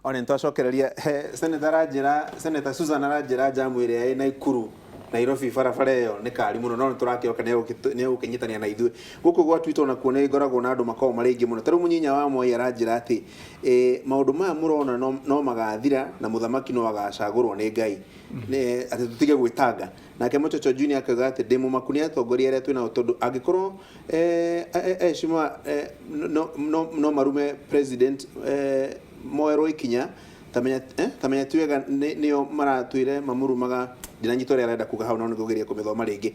Ona ntwacokereria Senator Susan arajira jamu iria ina ikuru Nairobi barabara iyo ni kari muno no turakioka ne ukinyitania na ithui guku gwa Twitter na kuone igoragwo na andu makao maringi muno taru munyinya wa Moi arajira ati maundu maya murona no magathira na muthamaki no agacagurwo ni Ngai ne ati tutige gwitanga nake Muchocho Junior akaga ati demo makuni atongoria aria twina tondu angikorwo shima no marume president Moero ikinya tamenya tuega niyo maratwire mamurumaga dinanyito ria renda kuga hau no ngogeria kumithoma ringi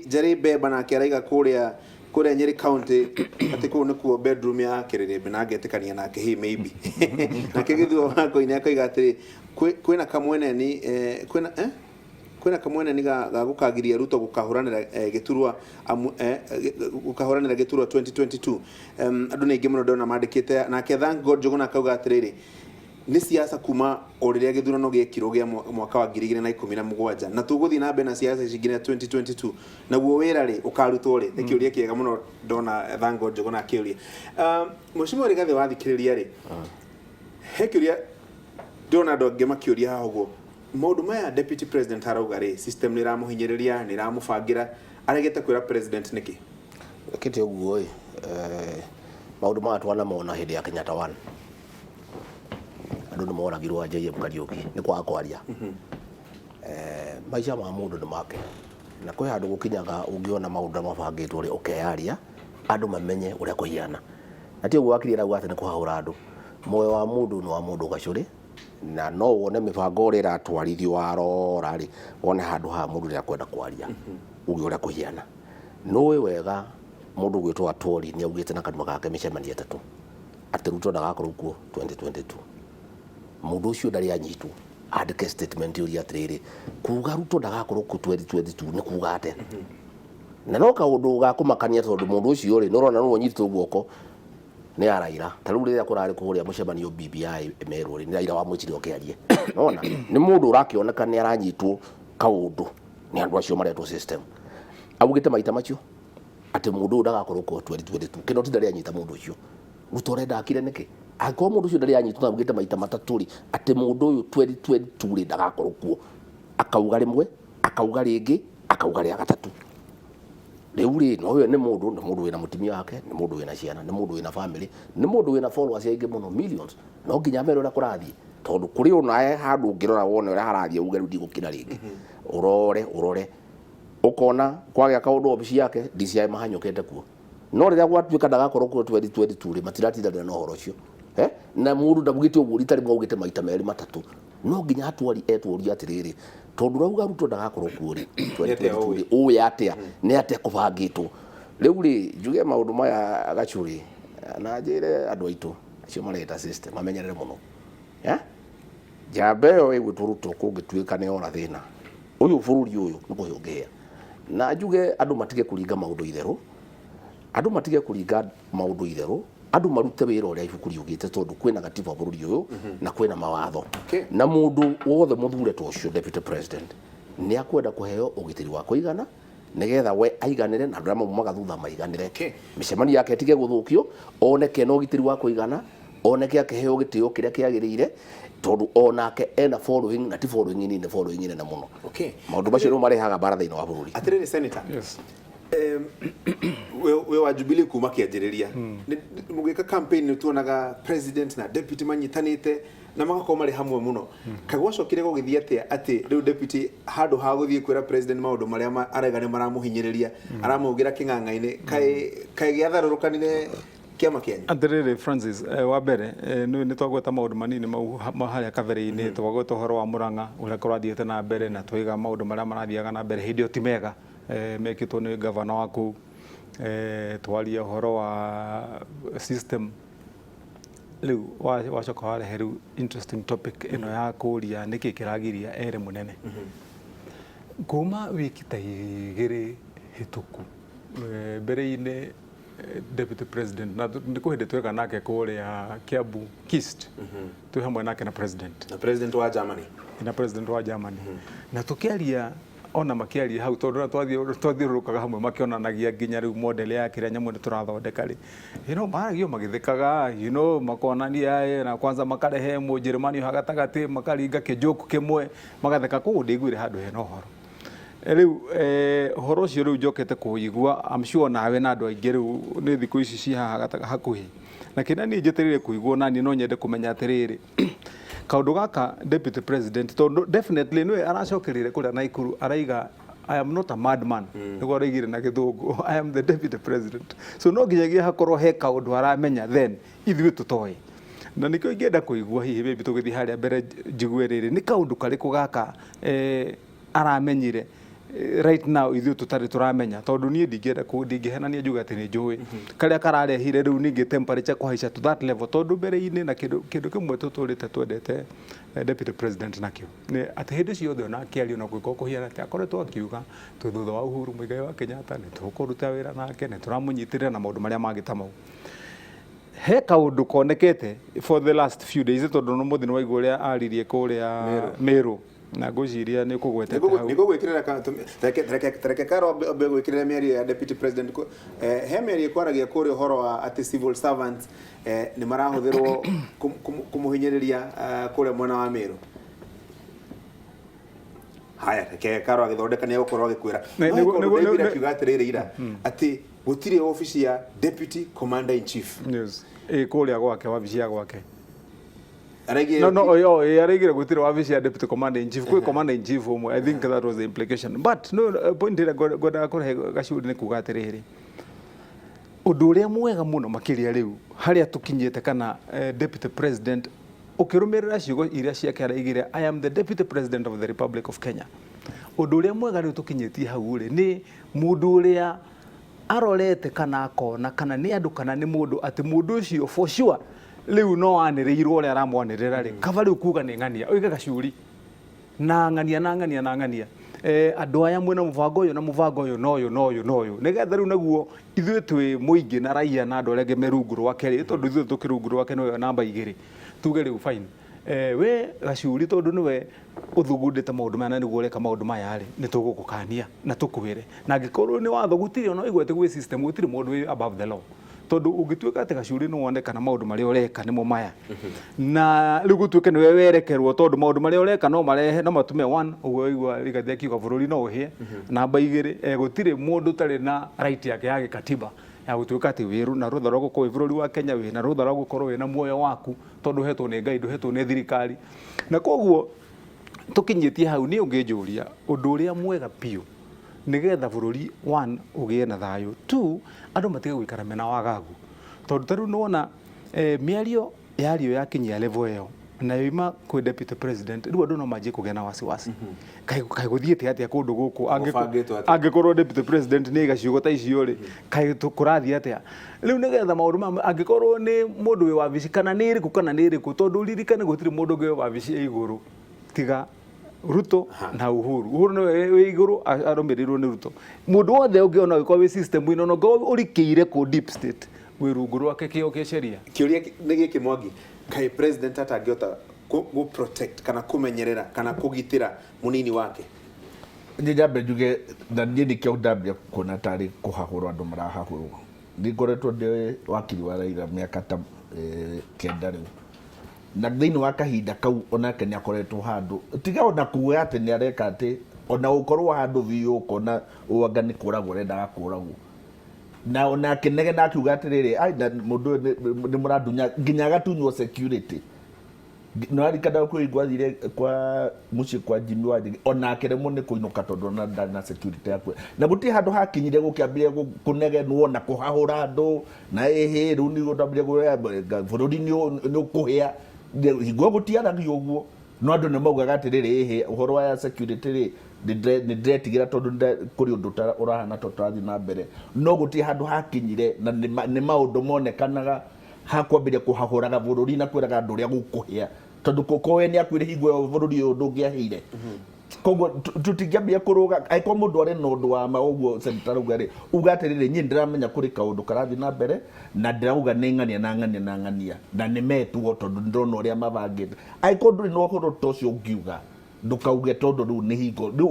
Jari Beba na keraiga kuria Nyeri County ati ku nikuo bedroom ya Kiriribe na agetikania nake hi maybe na kigithuo wako ine akoiga ati kwina kamwene ni kwina kamwene ni ga gukagiria Ruto gukahuranira giturwa gukahuranira giturwa 2022 andu ni ngimuno ndona mandikite na ke thank God Jogona akauga atiriri ni siasa kuma oriria githurano giekiro gia mwaka wa 2017 na tuguthi na mbere na siasa cingine 2022 naguo wira ri ukarutwo ri ni kiuria kiega muno ndona thank God Jogona akiuria mushimo ri gathe wathikiriria ri he kiuria ndona ndo ngema kiuria hago maundu maya deputy president arauga ri system ni ramuhinyiriria ni ramubangira aregete kwira president niki kiti uguo maundu maya twana mona hindi ya Kenyatta 1 andu ni moragirwo JM Kariuki ni kwa kwaria maisha ma mundu ni make na kwi handu gukinyaga ungiona maundu mabangitwo ri ukeyaria andu mamenye uria kuhiana na ti uguo akirira gwate ni kuhaura andu moyo wa mundu ni wa mundu gacuri na no wone mibango ri ratwarithio warora ri wone handu ha mundu ri akwenda kwaria ugi uria kuhiana nowe wega mundu gwitwo atori ni augite na kanuma gake micemania tatu ati Ruto ndagakorwo kuo 2022 mundu ucio ndari anyitwo andike statement yuri atiriri kuga Ruto ndagakorwo ku 2022 ni kuga ate na no kaundu gakumakania tondu mundu ucio ri norona no nyitwo guoko ni araira taru riria kurari kuhuria mucemanio BBI emerwo ri ni raira wa muciri okiarie nona ni mundu urakioneka ni aranyitwo kaundu ni andu acio maretwo system augite maita macio ati mundu ndagakorwo ku 2022 kino tindari anyita mundu ucio Ruto renda akire niki ako mundu ucio ndari anyitwo augite maita matatu ri ati mundu uyu 2022 ri ndagakorwo kuo akauga rimwe akauga ringi akauga ria gatatu riu ri no we ni mundu wina mutimia wake ni mundu wina ciana ni mundu wina family ni mundu wina followers aingi muno millions no nginya mbere ura kurathie tondu kuri unae handu ungirora wone ura harathie uge ruti gukira ringi urore ukona kwagya kaundu ofisi yake DCI mahanyukete kuo no riria gwatuika ndagakorwo ku 2022 ri matiratindana na horo cio na mundu ndabugite uguo ritari mwaugite maita meri matatu no nginya atwari etworia atiriri tondu rauga Ruto ndagakorwo ku ri 2022 uwe atia ni atia kubangitwo riu ri njuge maundu maya gacuri na njire andu aitu acio mareta system amenyerere muno jambe yo igwitu Ruto kungituika ni ora thina uyu bururi uyu ni kuhiongea na njuge andu matige kuringa maundu itheru andu matige kuringa maundu itheru andu marute wira uria ibuku riugite tondu kwina gatiba bururi uyu na kwina mawatho na mundu wothe muthure to ucio deputy president ni akwenda kuheo ugitiri wa kuigana nigetha we aiganire na ndama mumaga thutha maiganire micemani yake tige guthukio oneke no ugitiri wa kuigana oneke akiheo gitio kiria kiagirire tondu onake ena following na ti following ni following ine na muno maundu macio no marehaga bara thiini wa bururi atiriri senator we wa Jubilee kuma kianjiriria mugika campaign ni tuonaga president na deputy manyitanite na magako mari hamwe muno kagwacokire gugithia atia ati riu deputy handu ha guthie kwira president maundu maria aregane maramuhinyiriria aramugira king'ang'aine kai giatharurukanire kiama kianyu atiriri Francis wa mbere ni twagweta maundu manini mau haria kabere-ini twagweta horo wa Murang'a uria kurathiete na mbere na twiga maundu maria marathiaga na mbere hindi o ti mega mekitwo ni governor waku twaria horo wa system riu wacoka wareheru interesting topic ino ya kuria niki kiragiria ere munene kuma wiki ta igiri hituku mbere-ini deputy president na ndikuhinde tweka nake kuria Kiambu Kist twi hamwe nake na president wa Germany na tukiaria ona makiaria hau tondu twathiurukaga hamwe makionanagia nginya riu model ya kiria nyamu ni turathondeka ri maragio magithikaga makonania na kwanza makarehe Mũnjĩrĩmani hagatagati makaringa kijoku kimwe magatheka koguo ndigwire handu hena uhoro riu horo cio riu njokete kuigua I'm sure nawe na andu aingi riu ni thiku ici ci hakuhi na kina ni njeterire kuigua nani no nyende kumenya atiriri kaundu gaka deputy president tondu definitely niwe aracokerire kuria Naikuru araiga I am not a madman niguo araigire na githungu I am the deputy president so no nginyagia hakorwo he kaundu aramenya then ithuĩ tutoi na nikio ingenda kuigua hihi maybe tugithi haria mbere njigue riri ni kaundu kariku gaka aramenyire right now ithuĩ tutari turamenya tondu nie ndingĩhenania njuge ati ni njui karia kararehire riu ningi temperature kuhaica to that level tondu mbere-ini na kindu kimwe tuturite twendete deputy president nakio ni ati hindi ciothe ona akiario na gwika kuhiana ati akoretwo akiuga thutha wa Uhuru Muigai wa Kenyatta ni tukuruta wira nake ni turamunyitirira na maundu maria mangi ta mau he kaundu konekete for the last few days tondu no muthini waigua uria aririe kuria Meru na ngũciria nĩ kũgwetete hau nĩ gũgwĩkĩrĩra reke Karo gwĩkĩrĩra mĩario ya deputy president he mĩario kwaragia kũrĩ ũhoro wa atĩ civil servants nĩ marahũthĩrwo kũmũhinyĩrĩria kũrĩa mwena wa Meru haya reke Karo agĩthondeka nĩ egũkorwo agĩkwĩra nĩguo akiuga atĩrĩrĩ ira atĩ gũtirĩ ofici ya deputy commander in chief kũrĩa gwake wabici ya gwake no araigire gutire wabici ya deputy commander in chief kwi commander in chief umwe I think that was the implication but no point ira goda kore gacuri ni kuga atiriri undu uria mwega muno makiria riu haria tukinyete kana deputy president ukirumirira ciugo iria ciake araigire I am the deputy president of the Republic of Kenya undu uria mwega riu tukinyetie hau ri ni mundu uria arorete kana akona kana ni andu kana ni mundu ati mundu ucio for sure riu no anirirwo ria aramwanirira ri kava riu kuga ni ngania oiga gacuri na ngania andu aya mwena mubango uyu na mubango uyu noyo nigetha riu naguo ithuĩ twi muingi na raia na andu arĩa merungu rwake ri tondu ithuĩ tukirungu rwake noyo namba 2 tuge riu fine we gacuri tondu niwe uthugundite maundu maya niguo ureka maundu maya ri ni tugukukania na tukwire na ngikorwo ni watho gutiri ona igwete gwi system gutiri mundu above the law tondu ungituika ati gacuri no wone kana maundu maria ureka nimo maya na riu gutuike niwe werekerwo tondu maundu maria ureka no marehe no matume 1 uguo igwa rigathia kiuga bururi no uhie namba 2 gutiri mundu tari na right yake ya gikatiba ya gutuika ati wiru na rutha rwa gukorwo bururi wa Kenya wi na rutha rwa gukorwo wi na muoyo waku tondu hetwo ni Ngai nduhetwo ni thirikari na koguo tukinyitie hau ni ungijuria undu uria mwega piu nigetha bururi 1 ugie na thayo 2 andu matige gwikara mena wagagu tondu taru nona miario yario yakinyia level eo na yima ku deputy president riu andu no manjie kugia na wasiwasi kai guthiete atia kundu guku angikorwo deputy president ni gaciugo ta icio ri kai tukurathia atia riu nigetha maundu ma angikorwo ni mundu wi wabici kana ni iriku tondu ririkane gutiri mundu ngi wabici iguru tiga Ruto na Uhuru no we iguru aromirirwo ni Ruto mundu wothe ungiona giko wi system ino no go urikiire ku deep state wi rungu rwake kio kisheria kiuria ni giki Mwangi kai president atangiota go protect kana kumenyerera kana kugitira munini wake njambe njuge na ndini kio ndambia kuna tari kuhahurwa andu marahahurwo ngoretwo ndi wakiri wa Raila miaka ta kenda riu na thĩinĩ wa kahinda kau onake nĩ akoretwo handu tiga ona kuwe ati nĩ areka ati ona ukorwo handu biũ kona uanga nĩ kũragwo rendaga kũragwo na ona kinege na akiuga atiriri ai na mundu nĩ mũrandunya nginya agatunywo security no arikada kuigwathire kwa muci kwa Jimmy Wanjigi ona akeremwo nĩ kũinũka tondu na security yakwe na guti handu hakinyire gukiambire kunegenwo na kuhahura andu na ehe riu ni gutambire bururi ni ukuhia higwo gutiaragio uguo no andu nĩ maugaga atiriri ehe uhoro wa security ri ni ndetigira tondu kuri undu urahana totarathi na mbere no guti handu hakinyire na ni maundu monekanaga hakwambire kuhahuraga bururi na kwiraga andu ria gukuhia tondu kokowe ni akwire higwo bururi undu ngiahire koguo tutingiambia kuruga aiko mundu ari no ndu wa maũguo senator ugari ugatirire nyi ndiramenya kuri kaundu karathi na mbere na ndirauga ni ng'ania na ni metwo tondu ndona uria mabangite aiko nduri no horo tocio ngiuga ndukauge tondu riu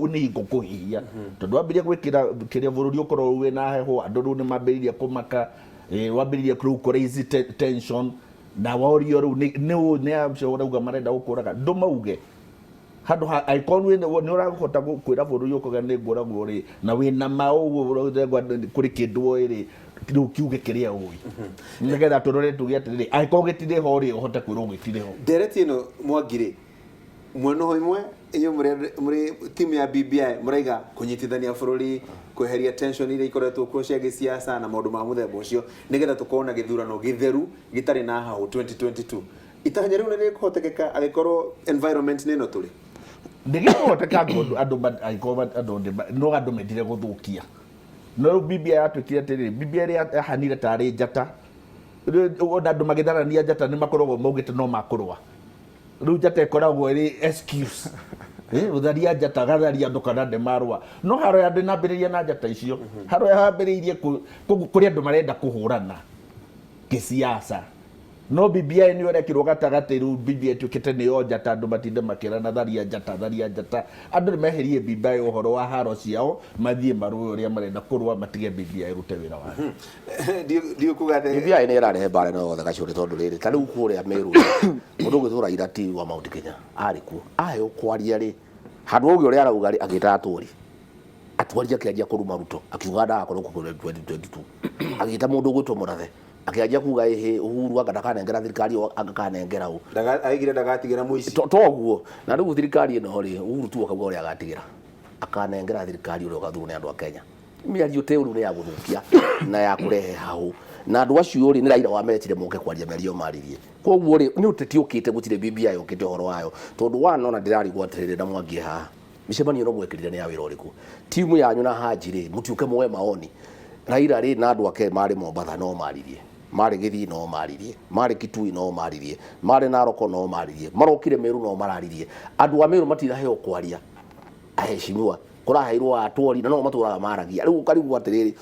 ni hingo kuhihia tondu wambirie gwikira kiria bururi ukorwo we na heho andu riu ni mambiririe kumaka wambiririe ku raise tension na wario riu ni amcio urauga marenda gukuraga ndumauge handu aikonu ni urahota kwira bururi ukoga ni nguragwo ri na wina mau kuri kindu ri riu kiuge kiria ui nigetha turore tuge atiri aikonu gitire ho ri uhote kwira gitire ho ndereti ino Mwangire mweno imwe iyo muri timu ya BBI muraiga kunyitithania bururi kweheria tension ile ikoretwo kuo cia gisiasa na maundu ma muthemba ucio nigetha tukona githurano githeru gitari na hau 2022 itanya riu ni kuhotekeka agikorwo environment nino turi ndigihoteka andu mendire guthukia no BBI atwikire atiri BBI ahanire tari njata andu magitharania njata ni makoragwo maugite no makurwa riu njata ikoragwo iri excuse utharia njata gatharia andu kana ndemarwa no haro ya ndinambiriria na njata icio haro ya hambiriirie kuri andu marenda kuhurana kisiasa no BBI ni urekirwo gatagati riu BBI tukite ni yo njata andu matinde makirana tharia njata andu meherie BBI uhoro wa haro ciao mathie maruo uria marenda kurwa matige BBI rute wira wa dio kugate BBI ni irarehe bare no thaka curi tondu riri ta riu kuria Meru mundu gutura irati wa Mount Kenya ariku ayo kwaria ri handu ugi uria arauga ri agita aturi atwaria kianjia kuruma Ruto akiuga nda akorwo ku 2022 agita mundu gwitwo Murathe akianjia kuga Uhuru agakanengera thirikari agakanengera u aigire ndagatigira muici toguo na riu thirikari ino ri Uhuru tu akauga uria agatigira akanengera thirikari uria ugathuru ni andu a Kenya miario te uru ni ya guthukia na ya kurehe hau na andu acio ri ni Raila wametire moke kwaria merio maririe koguo ri ni uteti ukite gutire BBI ukite horo wayo tondu wana ndirari gwatirire na Mwangi ha micemanio no mwekirire ni ya wira uriku timu yanyu na Haji ri mutiuke mwe maoni Raila ri na andu ake mari Mombatha no maririe mari Githii no maririe mari Kitui no maririe mari Naroko no maririe marokire Meru no mararirie andu a Meru matiraheo kwaria aheshimiwa kuraheirwo atwori na no maturaga maragia riu karigu atiriri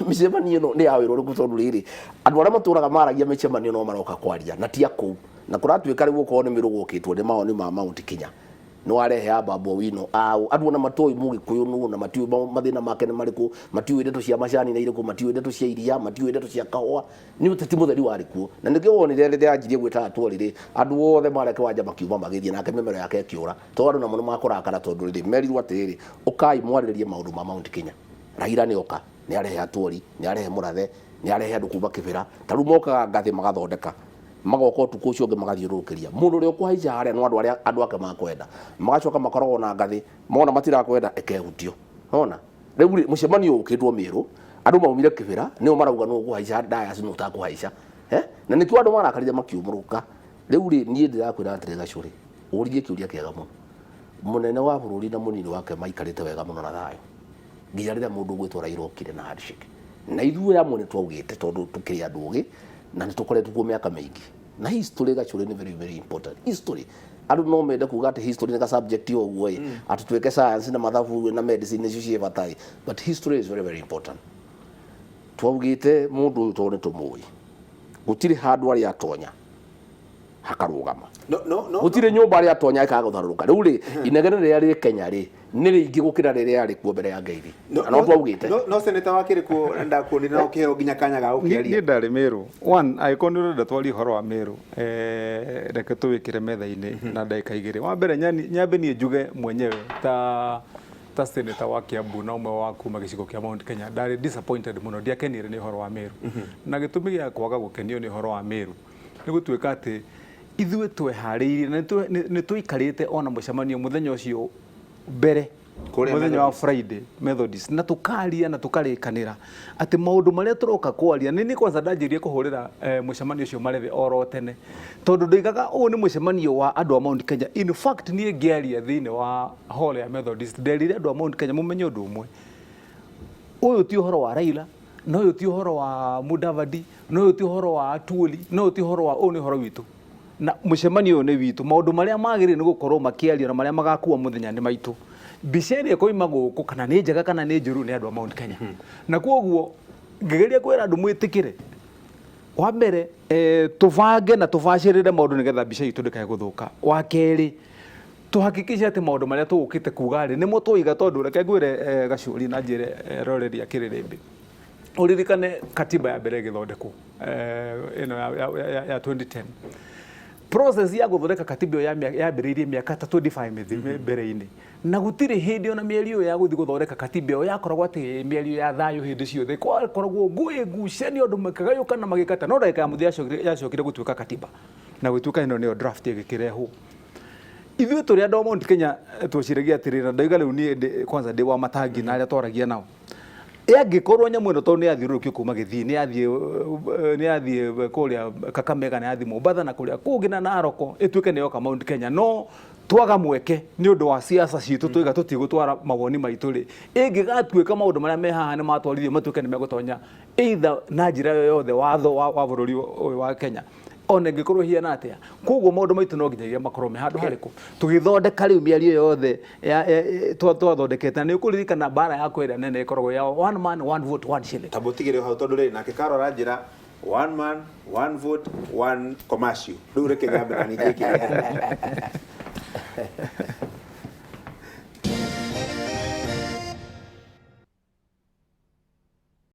micemanio no ni ya wira uriku tondu riri andu aria maturaga maragia micemanio no maroka kwaria na ti akuu na kuratuika riu ko ni mirugo kitwo ni maoni ma Mount Kenya no arehe Babu Owino andu na matoi Mugikuyu nu na matiu mathina make ni mariku matiu ndeto cia macani na iriku matiu ndeto cia iria matiu ndeto cia kahua ni uteti mutheri wari kuo na nikio wonire rire anjirie gwita atworire andu othe mareke wanja makiuma magithie nake memero yake kiura tondu na muno makurakara tondu riri merirwo atiri ukai mwaririe maundu ma Mount Kenya Raila ni oka ni arehe atwori ni arehe Murathe ni arehe andu kuma kibira taru moka ngathi magathondeka magoko tuko cio nge magathiurukiria mundu ri ukuhaica haria no andu ake makwenda magacoka makoragwo na ngathi mona matira kwenda ekehutio hona riu mucemanio ukitwo Meru andu maumire kibira ni marauga no ukuhaica ndaya sino utakuhaica na nikio andu marakarire makiumuruka riu ri nie ndirakwira atire gacuri urie kiuria kiega muno munene wa bururi na munini wake maikarite wega muno na thayo nginya rira mundu gwitwo Raila okire na handshake na ithuĩ amwe nĩ twaugĩte tondũ tukĩrĩ andũ ũgĩ na nĩ tũkoretwo kuo mĩaka mĩingĩ na history gacũrĩ nĩ very very important history andũ no mende kuga atĩ history nĩ ka subject yo guo atĩ twĩke science na mathabu na medicine nĩcio ciĩ batai but history is very very important twaugĩte mũndũ ũyũ tondũ nĩ tũmũĩ gũtirĩ handũ arĩa atonya hakarũgama no gũtirĩ nyũmba arĩa atonya ikaga gũtharũrũka rĩu rĩ inegene rĩrĩa rĩ Kenya rĩ nĩ rĩingĩ gũkĩra rĩrĩa yarĩ kuo mbere ya Ngai no twaugĩte no seneta wakĩrĩ kuo enda kuonire na ũkĩheo nginya kanya ga ũkĩaria niĩ ndarĩ Meru one angĩkorwo nĩ ũrenda twarie ũhoro wa Meru reke tũwĩkĩre metha-inĩ na ndagĩka igĩrĩ wa mbere nyambe niĩ njuge mwenyewe ta seneta wa Kiambu na ũmwe wa kuma gĩcigo kĩa Mount Kenya ndarĩ disappointed mũno ndiakenire nĩ ũhoro wa Meru na gĩtũmi gĩa kwaga gũkenio nĩ ũhoro wa Meru nĩ gũtuĩka atĩ ithuĩ tweharĩirie na nĩ tũikarĩte ona mũcemanio mũthenya ũcio mbere mũthenya wa Friday Methodist na tukaria na tukarĩkanĩra atĩ maũndũ marĩa tũroka kwaria nĩ kwanza ndanjĩrie kũhũrĩra mũcemanio ũcio marethe oro tene tondũ ndoigaga ũũ nĩ mũcemanio wa andũ a Mount Kenya in fact niĩ ngĩaria thĩinĩ wa hall ya Methodist nderire andũ a Mount Kenya mũmenye ũndũ ũmwe ũyũ ti ũhoro wa Raila no ũyũ ti ũhoro wa Mudavadi no ũyũ ti ũhoro wa Atwoli no ũyũ ti ũhoro wa ũũ nĩ ũhoro witũ na mũcemanio nĩ witũ maũndũ marĩa magĩrĩire nĩ gũkorwo makĩaria na marĩa magakuwa mũthenya nĩ maitũ mbica ĩrĩa ĩkoima gũkũ kana nĩ njega kana nĩ njũru nĩ andũ a Mount Kenya na kwoguo ngĩgeria kwĩra andũ mwĩtĩkĩre wa mbere tũbange na tũbacĩrĩre maũndũ nĩgetha mbica itũ ndĩkae gũthũka wa kerĩ tuhakikishe ati maundu maria tugukite kuga ri nimo tuiga tondu reke ngwire gacuri na njire roreri akiririmbi uririkane katiba ya mbere githondekwo ino ya 2010 process ya guthondeka katiba ya mbere miaka 25 mbere-ini na gutiri hindi ona mĩeri ya guthi guthondeka katiba yo yakoragwo ati mĩeri ya thayo hindi ciothe koragwo ngui ngucanio andu makagayukana magikata no ndagika ya muthia yacokire gutuika katiba na gutuika ino nio draft igikirehwo ithuĩ tũrĩ andũ a Mount Kenya twĩciragia atĩrĩrĩ na ndauga rĩu niĩ kwanza ndĩ wa matangi na arĩa twaragia nao angĩkorwo nyamũ ĩno tondũ nĩ yathiũrũrũkio kuma Gĩthii nĩ yathiĩ kũrĩa Kakamega nĩ yathiĩ Mombatha na kũrĩa kũngĩ na Narok ĩtuĩke nĩ yoka Mount Kenya no twaga mweke nĩ ũndũ wa siasa citũ twiga tũtigũtwara mawoni maitũ rĩ ĩngĩgatuĩka maũndũ marĩa me haha nĩ matwarithio matuĩke nĩ megũtonya either na njĩra yothe watho wa bũrũri ũyũ wa Kenya ona ngĩkorwo hiana atia koguo maũndũ maitũ no nginyagia makorwo me handũ harĩkũ tũgĩthondeka rĩu mĩario yothe twathondekete nĩ ũkũririkana bara ya kwĩra nene ĩkoragwo ya one man one vote one shilling tambo tigire hau tondu rĩ nake Karora njĩra one man one vote one commercial rĩu reke gambe na ningĩ